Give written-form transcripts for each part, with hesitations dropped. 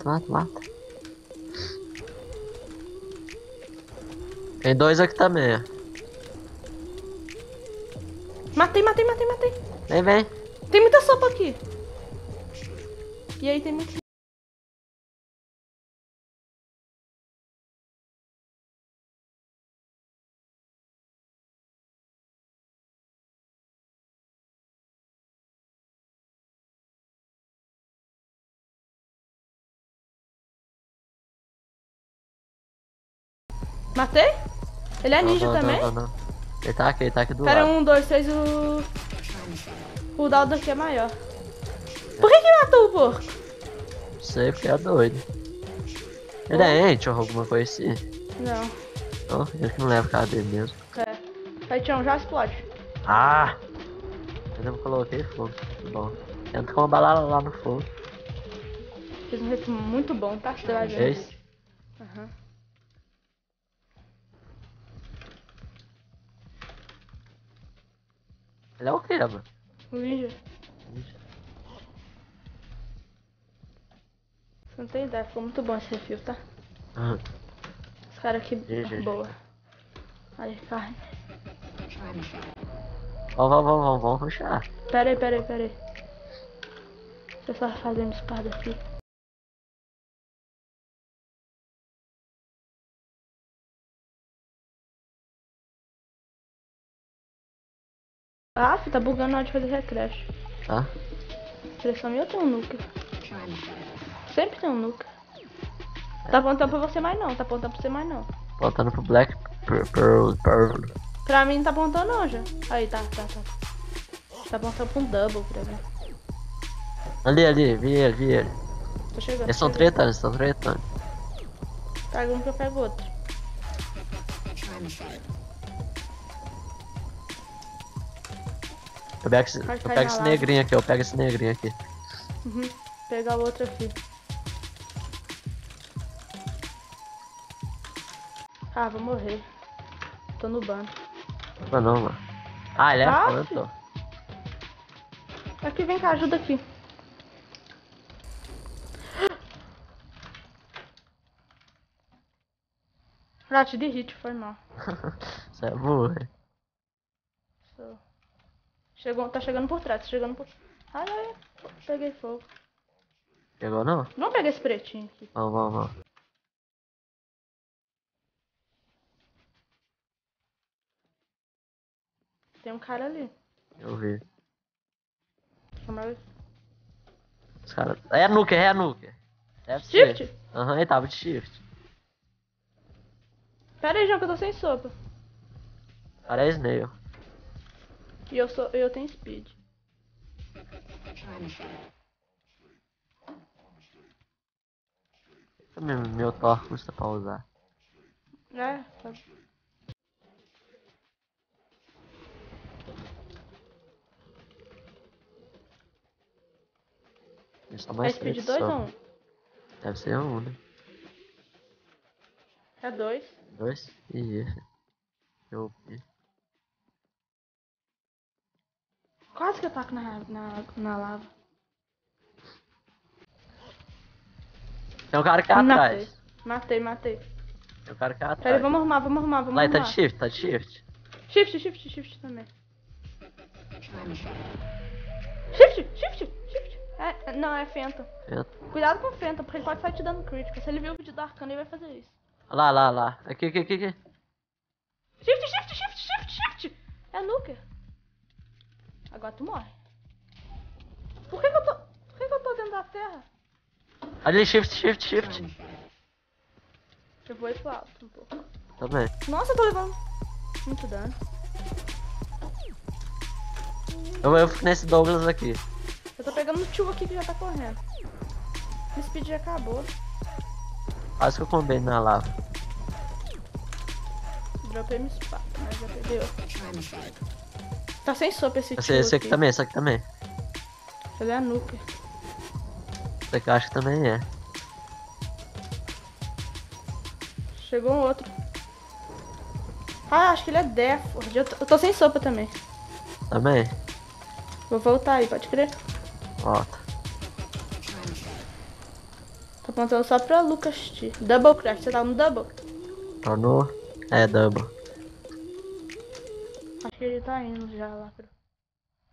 mata. Tem dois aqui também, ó. Matei. Vem. Tem muita sopa aqui. E aí tem muito... Matei? Ele é ninja também? Não. Ele tá aqui do Pera, lado. 1, 2, 3, o dado aqui é maior. Por que matou o porco? Não sei porque é doido. Ele é ente ou alguma coisa assim? Não. Não, ele que não leva a cara dele mesmo. É. Aí, Tião, já explode. Ah! Eu não coloquei fogo. Bom. Tenta com uma bala lá no fogo. Fiz um ritmo muito bom, tá? Você vai ver. Fez? Aham. Ele é o que, mano? O ninja. Você não tem ideia, ficou muito bom esse refil, tá? Aham. Esse cara aqui, GG. boa. Aí, carne. Vamos rushar. Pera aí. Você só fazendo espada aqui. Ah, você tá bugando na hora de fazer refresh. Tá? Impressão minha, eu tenho um nuke. Sempre tem um nuke. Tá apontando pra você mais não, Voltando pro Black Pearl. Pra mim não tá apontando não, já. Aí, tá. Tá apontando pra um double, pra mim. Ali, vi ele. Tô chegando. Eles estão tretando. Pega um que eu pego outro. Eu pego esse negrinho aqui, Uhum. Pegar o outro aqui. Ah, vou morrer. Tô no ban. Não, mano. Ah, ele é Ah, Phantom. Aqui, vem cá, ajuda aqui. Rat de hit, foi mal. Você é burro. Tá chegando por trás, Ai, peguei fogo. Pegou não? Vamos pegar esse pretinho aqui. Vamos. Tem um cara ali. Eu vi. Chama... Os caras... É a nuke. Deve ser. Shift? Aham, ele tava de shift. Pera aí, João, que eu tô sem sopa. Cara, é Snail. E eu tenho speed. Meu Thor custa pra usar. É, tá. Eles são É mais speed 3 2 só. ou 1? Deve ser um, né? É 2. 2? Isso. Eu... Quase que eu taco na lava. Tem um cara aqui atrás. Matei. Tem um cara aqui Pera aí, atrás. vamos arrumar. Lá, ele tá de shift. Shift também. Shift. Não, é Phantom. Cuidado com o Phantom, porque ele pode sair te dando crítica. Se ele ver o vídeo do Arcano, ele vai fazer isso. Lá. Aqui. Shift! É nuker. Agora tu morre. Por que eu tô dentro da terra? Ali, shift. Eu vou ir pro alto um pouco. Também. Nossa, eu tô levando muito dano. Eu fico nesse Douglas aqui. Eu tô pegando o tio aqui que já tá correndo. O speed já acabou. Quase que eu combei na lava. Dropei minha espada, mas já peguei outro. Tá sem sopa esse tio Esse aqui também. Ele é a nuker. Esse aqui eu acho que também é. Chegou um outro. Ah, acho que ele é Deford. Eu tô sem sopa também. Também? Vou voltar aí, pode crer? Volta. Tô apontando só pra Lucas T. Double Craft, você tá no Double? Tô no... É, double. Acho que ele tá indo já lá pro...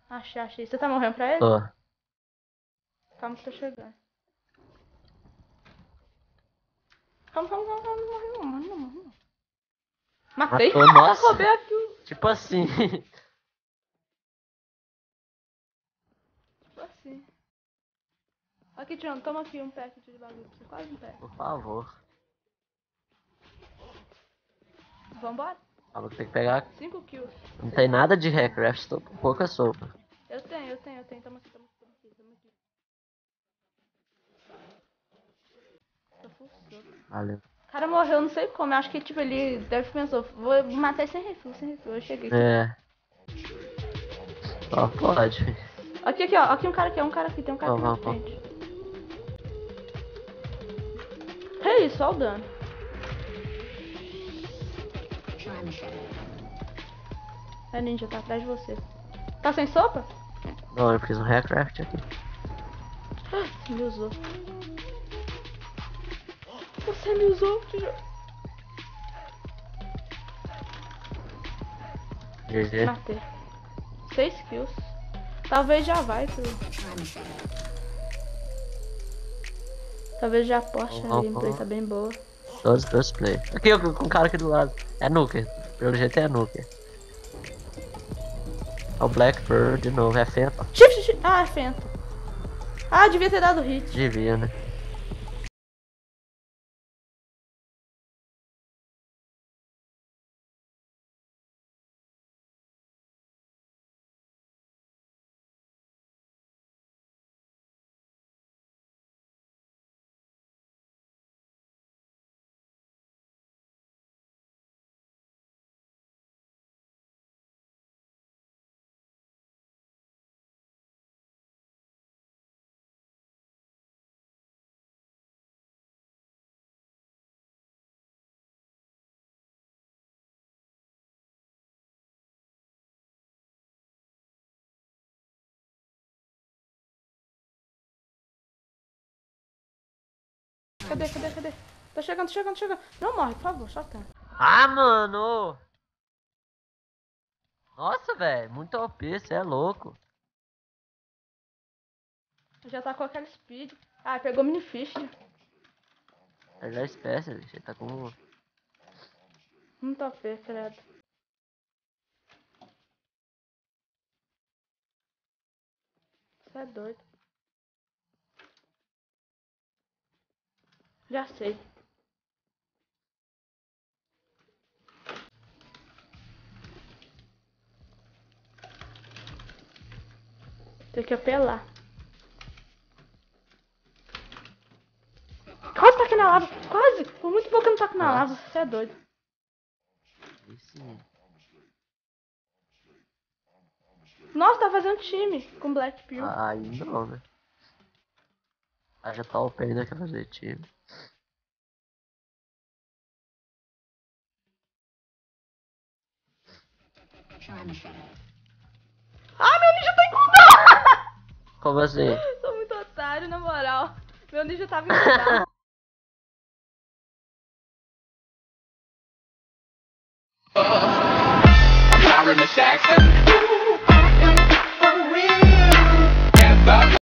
Achei. Você tá morrendo pra ele? Tô. Calma que tô chegando. Calma, não morre não. Matei. Matou, nossa. Roubei a kill. Tipo assim. Tipo assim. Aqui, Tião, toma aqui um pack de bagulho pra você. Quase um pack. Por favor. Vambora? Ah, vou ter que pegar. 5 kills. Não tem nada de Hackcraft, tô com pouca sopa. Eu tenho. Toma aqui. Tô full soco. Valeu. O cara morreu, não sei como. Eu acho que, tipo, ele deve pensar, vou matar sem refil. Eu cheguei aqui. É. Só pode. Aqui, ó. Aqui um cara aqui, tem um cara aqui na Vamos. frente. É isso, olha o dano. É, ninja, tá atrás de você. Tá sem sopa? Não, eu fiz um Hackcraft aqui. Me usou. Você me usou, tio. GG. Matei. 6 kills. Talvez já vai pro... Talvez já poste, a gameplay tá bem boa. Todos play. Aqui, com um cara aqui do lado. É Nuker. Pelo jeito é Nuker. É o Blackbird de novo, é Fenta. Shift. Ah, é Fenta. Ah, devia ter dado hit. Devia, né? Cadê? Tá chegando. Não morre, por favor, só tá. Ah, mano! Nossa, velho. Muito OP, cê é louco. Já tá com aquela speed. Ah, pegou minifish. É já espécie, ele tá com... Muito OP, credo. Você é doido. Já sei. Tem que apelar. Quase taquei na lava. Quase. Por muito pouco eu não taco na lava. Você é doido. Sim. Nossa, tá fazendo time com Black Pill. Aí não, né? Aí já tá OP ainda quer fazer time. Ah, meu ninja tá em cooldown! Como assim? Sou muito otário, na moral. Meu ninja tava em cooldown. Marilyn Jackson.